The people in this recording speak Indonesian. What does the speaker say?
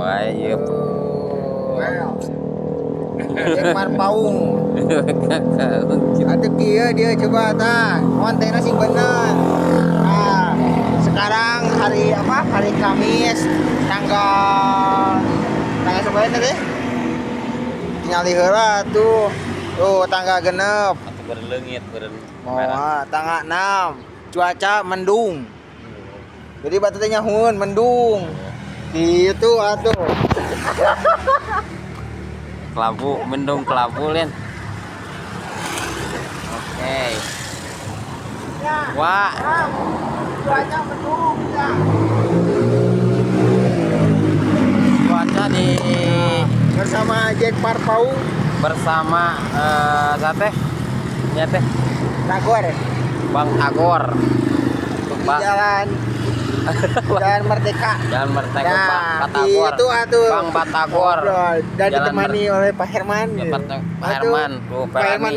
wae ieu. Well. Mar paung. Ada kieu dia coba tah. Kontenna sing bener. Nah, sekarang hari apa? Hari Kamis tanggal seberapa tadi? Tinggal di heula tuh. Tuh tanggal genep. Atuh berleungit beureun. Oh, tanggal 6. Cuaca mendung. Jadi batu teh nyahun mendung. Gitu atuh. Kelabu, mendung kelabu Lin. Oke. Wah, Cuaca mendung ya. cuaca di Bersama Jack Parpau bersama sate ya teh Tagor Bang Tagor di Bang jalan Merdeka. Jalan Merdeka Nah, Bang Batagor itu atuh. Bang Batagor Dan Jalan ditemani oleh Pak Herman. Pak Atuh, Herman Pak Herman